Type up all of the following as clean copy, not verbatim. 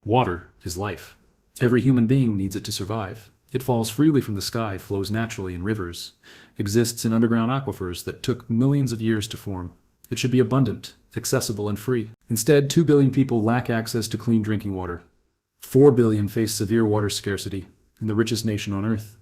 Water is life. Every human being needs it to survive. It falls freely from the sky, flows naturally in rivers, exists in underground aquifers that took millions of years to form. It should be abundant, accessible, and free. Instead, 2 billion people lack access to clean drinking water. 4 billion face severe water scarcity in the richest nation on earth.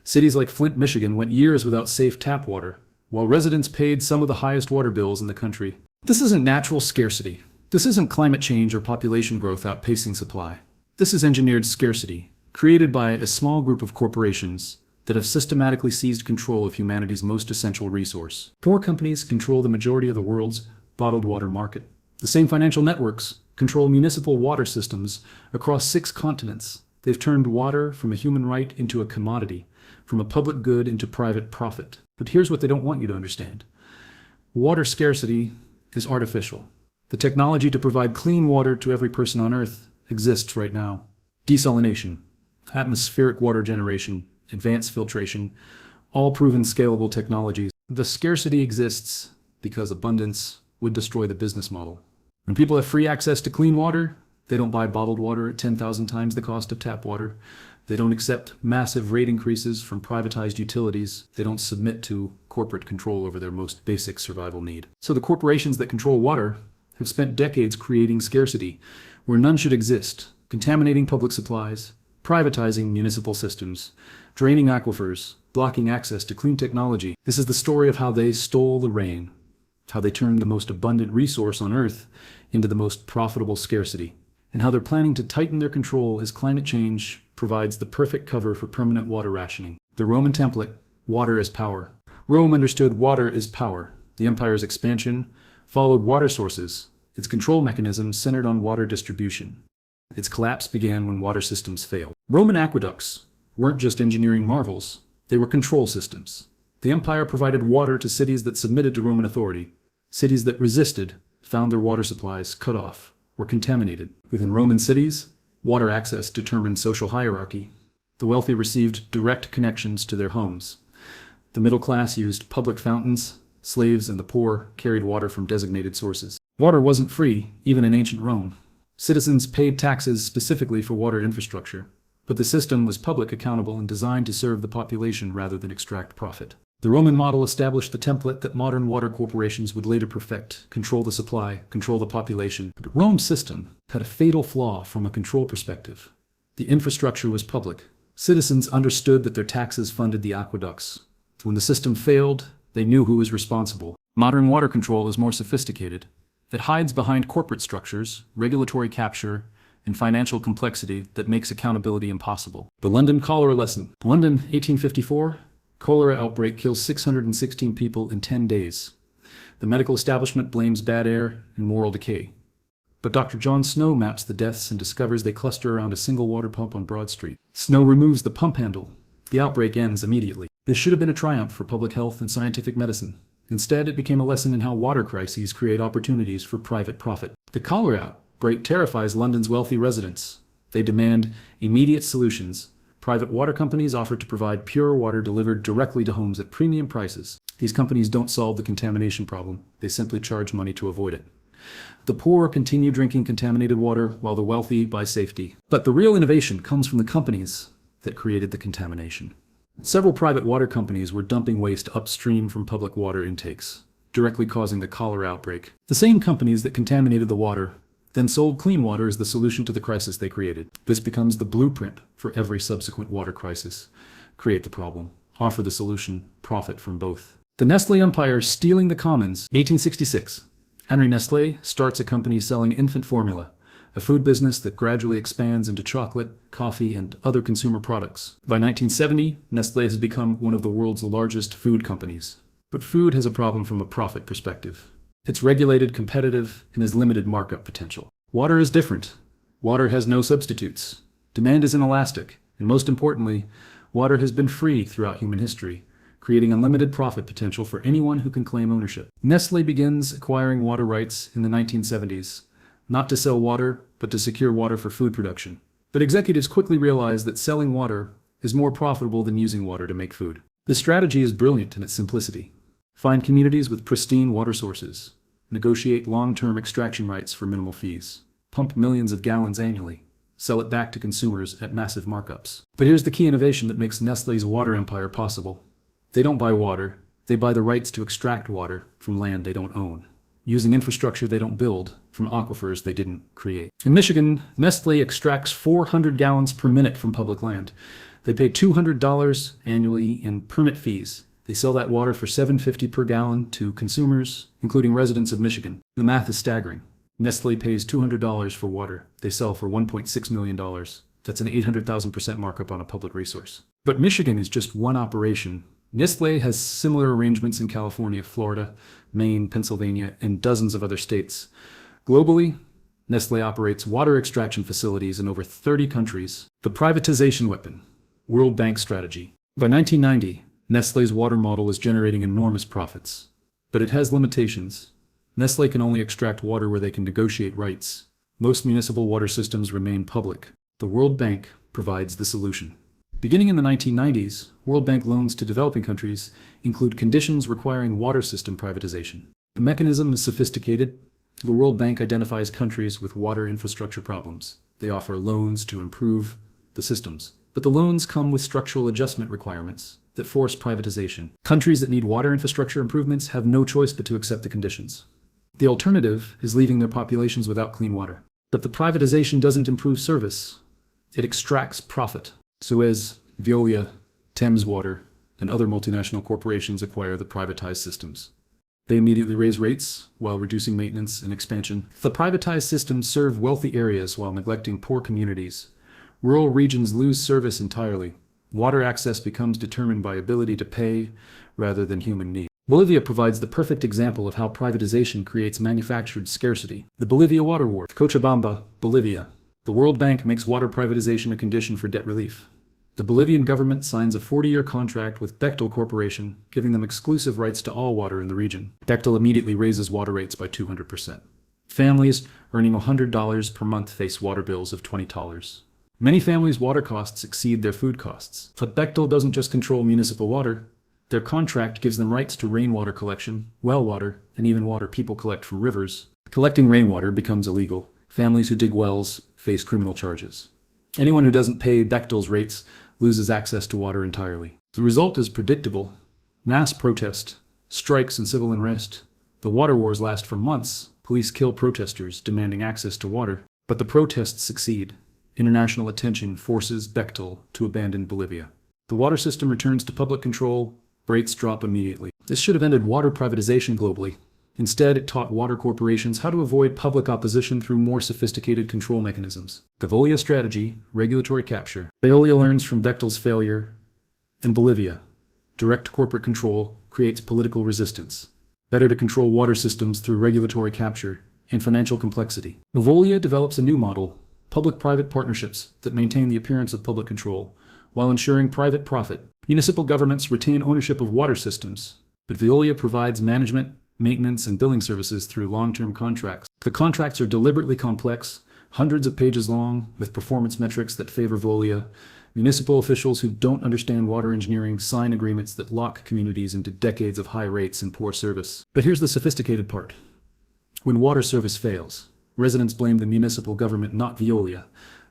Cities like Flint, Michigan went years without safe tap water, while residents paid some of the highest water bills in the country. This isn't natural scarcity. This isn't climate change or population growth outpacing supply. This is engineered scarcity, created by a small group of corporations that have systematically seized control of humanity's most essential resource. Four companies control the majority of the world's bottled water market. The same financial networks control municipal water systems across 6 continents. They've turned water from a human right into a commodity, from a public good into private profit. But here's what they don't want you to understand. Water scarcity is artificial. The technology to provide clean water to every person on Earth exists right now. Desalination, atmospheric water generation, advanced filtration, all proven scalable technologies. The scarcity exists because abundance would destroy the business model. When people have free access to clean water, they don't buy bottled water at 10,000 times the cost of tap water. They don't accept massive rate increases from privatized utilities. They don't submit to corporate control over their most basic survival need. So the corporations that control water have spent decades creating scarcity where none should exist, contaminating public supplies, privatizing municipal systems, draining aquifers, blocking access to clean technology. This is the story of how they stole the rain, how they turned the most abundant resource on Earth into the most profitable scarcity, and how they're planning to tighten their control as climate change provides the perfect cover for permanent water rationing. The Roman template, water is power. Rome understood water is power. The empire's expansion followed water sources, its control mechanisms centered on water distribution. Its collapse began when water systems failed. Roman aqueducts weren't just engineering marvels, they were control systems. The empire provided water to cities that submitted to Roman authority. Cities that resisted found their water supplies cut off or contaminated. Within Roman cities, water access determined social hierarchy. The wealthy received direct connections to their homes. The middle class used public fountains. Slaves and the poor carried water from designated sources. Water wasn't free, even in ancient Rome. Citizens paid taxes specifically for water infrastructure, but the system was public, accountable, and designed to serve the population rather than extract profit. The Roman model established the template that modern water corporations would later perfect: control the supply, control the population. But Rome's system had a fatal flaw from a control perspective. The infrastructure was public. Citizens understood that their taxes funded the aqueducts. When the system failed, they knew who was responsible. Modern water control is more sophisticated. It hides behind corporate structures, regulatory capture, and financial complexity that makes accountability impossible. The London cholera lesson. London, 1854. Cholera outbreak kills 616 people in 10 days. The medical establishment blames bad air and moral decay. But Dr. John Snow maps the deaths and discovers they cluster around a single water pump on Broad Street. Snow removes the pump handle. The outbreak ends immediately. This should have been a triumph for public health and scientific medicine. Instead, it became a lesson in how water crises create opportunities for private profit. The cholera outbreak terrifies London's wealthy residents. They demand immediate solutions. Private water companies offer to provide pure water delivered directly to homes at premium prices. These companies don't solve the contamination problem. They simply charge money to avoid it. The poor continue drinking contaminated water while the wealthy buy safety. But the real innovation comes from the companies that created the contamination. Several private water companies were dumping waste upstream from public water intakes, directly causing the cholera outbreak. The same companies that contaminated the water then sold clean water as the solution to the crisis they created. This becomes the blueprint for every subsequent water crisis. Create the problem, offer the solution, profit from both. The Nestle empire stealing the commons. 1866. Henry Nestle starts a company selling infant formula, a food business that gradually expands into chocolate, coffee, and other consumer products. By 1970, Nestle has become one of the world's largest food companies. But food has a problem from a profit perspective. It's regulated, competitive, and has limited markup potential. Water is different. Water has no substitutes. Demand is inelastic, and most importantly, water has been free throughout human history, creating unlimited profit potential for anyone who can claim ownership. Nestle begins acquiring water rights in the 1970s. Not to sell water, but to secure water for food production. But executives quickly realize that selling water is more profitable than using water to make food. The strategy is brilliant in its simplicity. Find communities with pristine water sources. Negotiate long-term extraction rights for minimal fees. Pump millions of gallons annually. sell it back to consumers at massive markups. But here's the key innovation that makes Nestlé's water empire possible. They don't buy water, they buy the rights to extract water from land they don't own, using infrastructure they don't build from aquifers they didn't create. In Michigan, Nestlé extracts 400 gallons per minute from public land. They pay $200 annually in permit fees. They sell that water for $7.50 per gallon to consumers, including residents of Michigan. The math is staggering. Nestlé pays $200 for water. They sell for $1.6 million. That's an 800,000% markup on a public resource. But Michigan is just one operation. Nestlé has similar arrangements in California, Florida, Maine, Pennsylvania, and dozens of other states. Globally, Nestlé operates water extraction facilities in over 30 countries. The privatization weapon, World Bank strategy. By 1990, Nestlé's water model is generating enormous profits. But it has limitations. Nestlé can only extract water where they can negotiate rights. Most municipal water systems remain public. The World Bank provides the solution. Beginning in the 1990s, World Bank loans to developing countries include conditions requiring water system privatization. The mechanism is sophisticated. The World Bank identifies countries with water infrastructure problems. They offer loans to improve the systems. But the loans come with structural adjustment requirements that force privatization. Countries that need water infrastructure improvements have no choice but to accept the conditions. The alternative is leaving their populations without clean water. But the privatization doesn't improve service. It extracts profit. Suez, Veolia, Thames Water, and other multinational corporations acquire the privatized systems. They immediately raise rates while reducing maintenance and expansion. The privatized systems serve wealthy areas while neglecting poor communities. Rural regions lose service entirely. Water access becomes determined by ability to pay rather than human need. Bolivia provides the perfect example of how privatization creates manufactured scarcity. The Bolivia Water War. Cochabamba, Bolivia. The World Bank makes water privatization a condition for debt relief. The Bolivian government signs a 40-year contract with Bechtel Corporation, giving them exclusive rights to all water in the region. Bechtel immediately raises water rates by 200%. Families earning $100 per month face water bills of $20. Many families' water costs exceed their food costs. But Bechtel doesn't just control municipal water. Their contract gives them rights to rainwater collection, well water, and even water people collect from rivers. Collecting rainwater becomes illegal. Families who dig wells face criminal charges. Anyone who doesn't pay Bechtel's rates loses access to water entirely. The result is predictable. Mass protest, strikes, and civil unrest. The water wars last for months. Police kill protesters demanding access to water. But the protests succeed. International attention forces Bechtel to abandon Bolivia. The water system returns to public control. Rates drop immediately. This should have ended water privatization globally. Instead, it taught water corporations how to avoid public opposition through more sophisticated control mechanisms. The Veolia strategy, regulatory capture. Veolia learns from Bechtel's failure. In Bolivia, direct corporate control creates political resistance. Better to control water systems through regulatory capture and financial complexity. Veolia develops a new model, public-private partnerships that maintain the appearance of public control, while ensuring private profit. Municipal governments retain ownership of water systems, but Veolia provides management, maintenance, and billing services through long-term contracts. The contracts are deliberately complex, hundreds of pages long, with performance metrics that favor Veolia. Municipal officials who don't understand water engineering sign agreements that lock communities into decades of high rates and poor service. But here's the sophisticated part. When water service fails, residents blame the municipal government, not Veolia.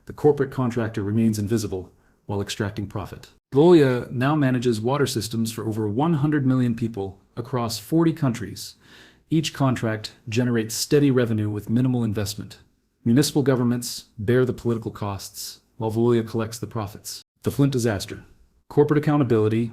The corporate contractor remains invisible while extracting profit. Veolia now manages water systems for over 100 million people across 40 countries. Each contract generates steady revenue with minimal investment. Municipal governments bear the political costs, while Veolia collects the profits. The Flint disaster. Corporate accountability,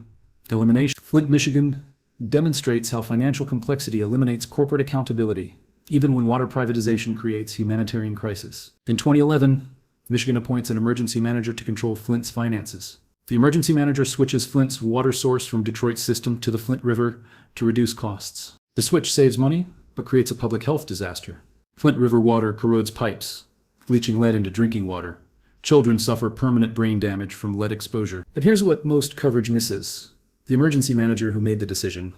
elimination. Flint, Michigan demonstrates how financial complexity eliminates corporate accountability, even when water privatization creates humanitarian crisis. In 2011, Michigan appoints an emergency manager to control Flint's finances. The emergency manager switches Flint's water source from Detroit's system to the Flint River to reduce costs. The switch saves money, but creates a public health disaster. Flint River water corrodes pipes, leaching lead into drinking water. Children suffer permanent brain damage from lead exposure. But here's what most coverage misses. The emergency manager who made the decision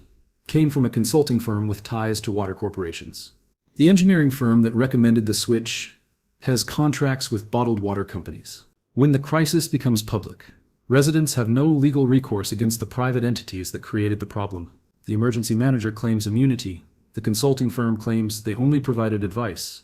came from a consulting firm with ties to water corporations. The engineering firm that recommended the switch has contracts with bottled water companies. When the crisis becomes public, residents have no legal recourse against the private entities that created the problem. The emergency manager claims immunity. The consulting firm claims they only provided advice.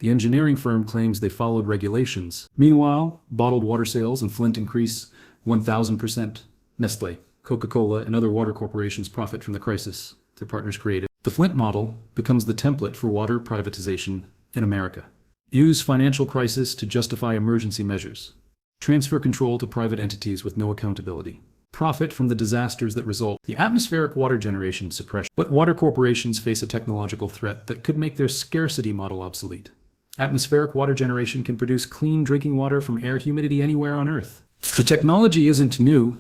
The engineering firm claims they followed regulations. Meanwhile, bottled water sales in Flint increase 1,000%. Nestle, Coca-Cola, and other water corporations profit from the crisis their partners created. The Flint model becomes the template for water privatization in America. Use financial crisis to justify emergency measures. Transfer control to private entities with no accountability. Profit from the disasters that result. The atmospheric water generation suppression. But water corporations face a technological threat that could make their scarcity model obsolete. Atmospheric water generation can produce clean drinking water from air humidity anywhere on Earth. The technology isn't new.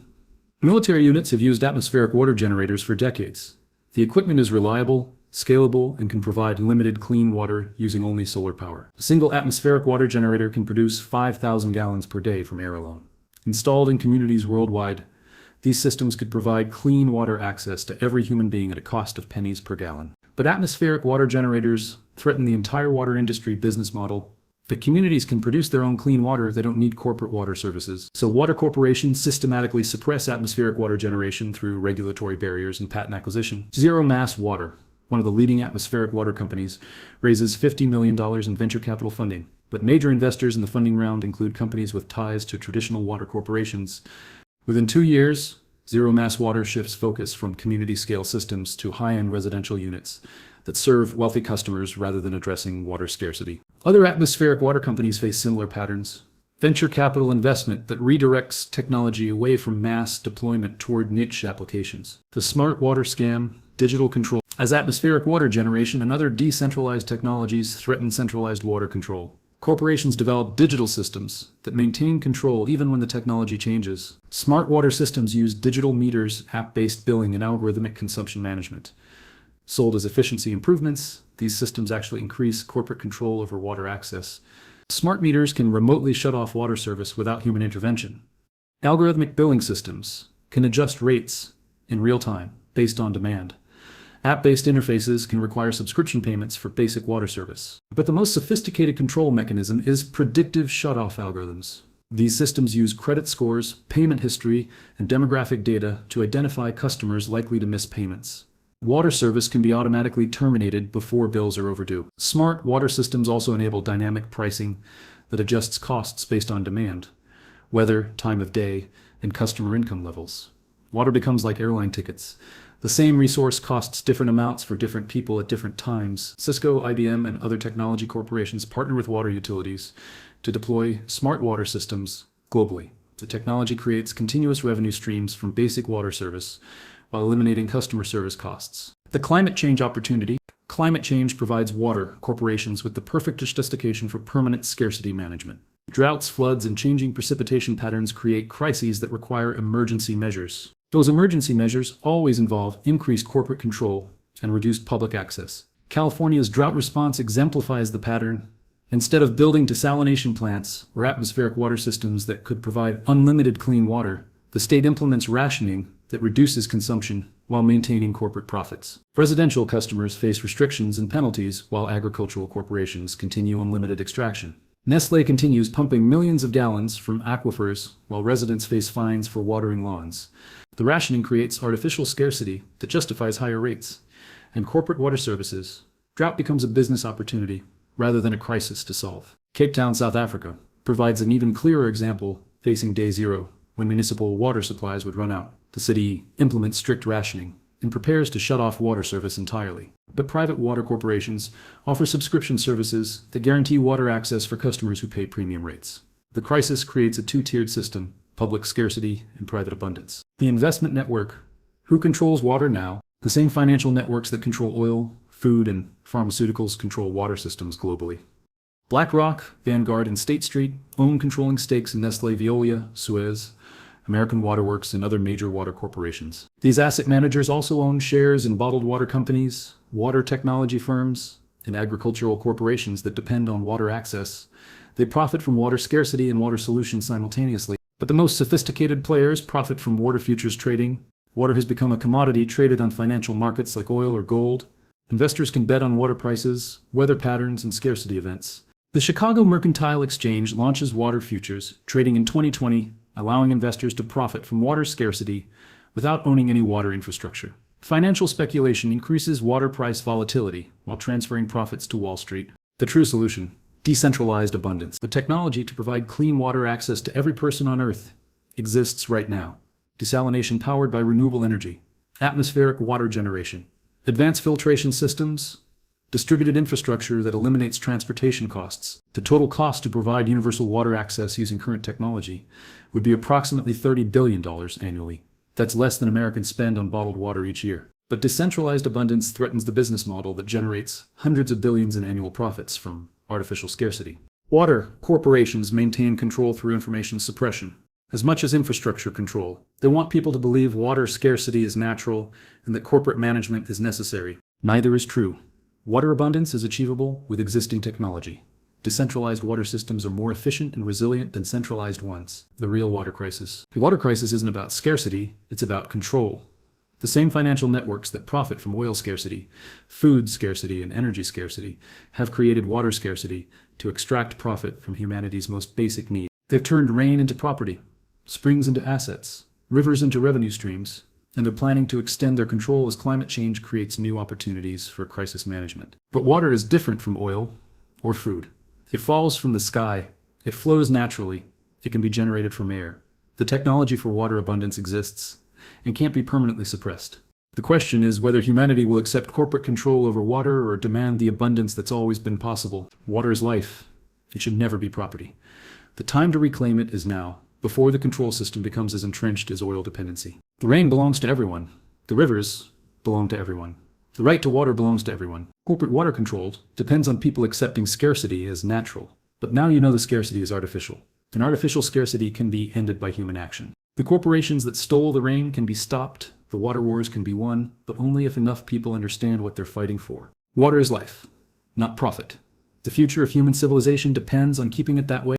Military units have used atmospheric water generators for decades. The equipment is reliable, scalable, and can provide limited clean water using only solar power. A single atmospheric water generator can produce 5,000 gallons per day from air alone. Installed in communities worldwide, these systems could provide clean water access to every human being at a cost of pennies per gallon. But atmospheric water generators threaten the entire water industry business model. If communities can produce their own clean water, they don't need corporate water services. So water corporations systematically suppress atmospheric water generation through regulatory barriers and patent acquisition. Zero Mass Water, one of the leading atmospheric water companies, raises $50 million in venture capital funding. But major investors in the funding round include companies with ties to traditional water corporations. Within 2 years, Zero Mass Water shifts focus from community-scale systems to high-end residential units that serve wealthy customers rather than addressing water scarcity. Other atmospheric water companies face similar patterns. Venture capital investment that redirects technology away from mass deployment toward niche applications. The smart water scam, digital control. As atmospheric water generation and other decentralized technologies threaten centralized water control, corporations develop digital systems that maintain control even when the technology changes. Smart water systems use digital meters, app-based billing, and algorithmic consumption management. Sold as efficiency improvements, these systems actually increase corporate control over water access. Smart meters can remotely shut off water service without human intervention. Algorithmic billing systems can adjust rates in real time based on demand. App-based interfaces can require subscription payments for basic water service. But the most sophisticated control mechanism is predictive shutoff algorithms. These systems use credit scores, payment history, and demographic data to identify customers likely to miss payments. Water service can be automatically terminated before bills are overdue. Smart water systems also enable dynamic pricing that adjusts costs based on demand, weather, time of day, and customer income levels. Water becomes like airline tickets. The same resource costs different amounts for different people at different times. Cisco, IBM, and other technology corporations partner with water utilities to deploy smart water systems globally. The technology creates continuous revenue streams from basic water service while eliminating customer service costs. The climate change opportunity. Climate change provides water corporations with the perfect justification for permanent scarcity management. Droughts, floods, and changing precipitation patterns create crises that require emergency measures. Those emergency measures always involve increased corporate control and reduced public access. California's drought response exemplifies the pattern. Instead of building desalination plants or atmospheric water systems that could provide unlimited clean water, the state implements rationing that reduces consumption while maintaining corporate profits. Residential customers face restrictions and penalties while agricultural corporations continue unlimited extraction. Nestle continues pumping millions of gallons from aquifers while residents face fines for watering lawns. The rationing creates artificial scarcity that justifies higher rates. And corporate water services, drought becomes a business opportunity rather than a crisis to solve. Cape Town, South Africa, provides an even clearer example facing day zero when municipal water supplies would run out. The city implements strict rationing and prepares to shut off water service entirely. But private water corporations offer subscription services that guarantee water access for customers who pay premium rates. The crisis creates a two-tiered system: public scarcity and private abundance. The investment network. Who controls water now? The same financial networks that control oil, food, and pharmaceuticals control water systems globally. BlackRock, Vanguard, and State Street own controlling stakes in Nestle, Veolia, Suez, American Waterworks, and other major water corporations. These asset managers also own shares in bottled water companies, water technology firms, and agricultural corporations that depend on water access. They profit from water scarcity and water solutions simultaneously. But the most sophisticated players profit from water futures trading. Water has become a commodity traded on financial markets like oil or gold. Investors can bet on water prices, weather patterns, and scarcity events. The Chicago Mercantile Exchange launches water futures trading in 2020, allowing investors to profit from water scarcity without owning any water infrastructure. Financial speculation increases water price volatility while transferring profits to Wall Street. The true solution: Decentralized abundance. The technology to provide clean water access to every person on Earth exists right now. Desalination powered by renewable energy, atmospheric water generation, advanced filtration systems, distributed infrastructure that eliminates transportation costs. The total cost to provide universal water access using current technology would be approximately $30 billion annually. That's less than Americans spend on bottled water each year. But decentralized abundance threatens the business model that generates hundreds of billions in annual profits from artificial scarcity. Water corporations maintain control through information suppression, as much as infrastructure control. They want people to believe water scarcity is natural and that corporate management is necessary. Neither is true. Water abundance is achievable with existing technology. Decentralized water systems are more efficient and resilient than centralized ones. The real water crisis. The water crisis isn't about scarcity, it's about control. The same financial networks that profit from oil scarcity, food scarcity, and energy scarcity have created water scarcity to extract profit from humanity's most basic need. They've turned rain into property, springs into assets, rivers into revenue streams, and they're planning to extend their control as climate change creates new opportunities for crisis management. But water is different from oil or food. It falls from the sky, it flows naturally, it can be generated from air. The technology for water abundance exists and can't be permanently suppressed. The question is whether humanity will accept corporate control over water or demand the abundance that's always been possible. Water is life. It should never be property. The time to reclaim it is now, before the control system becomes as entrenched as oil dependency. The rain belongs to everyone. The rivers belong to everyone. The right to water belongs to everyone. Corporate water control depends on people accepting scarcity as natural. But now you know the scarcity is artificial. An artificial scarcity can be ended by human action. The corporations that stole the rain can be stopped, the water wars can be won, but only if enough people understand what they're fighting for. Water is life, not profit. The future of human civilization depends on keeping it that way.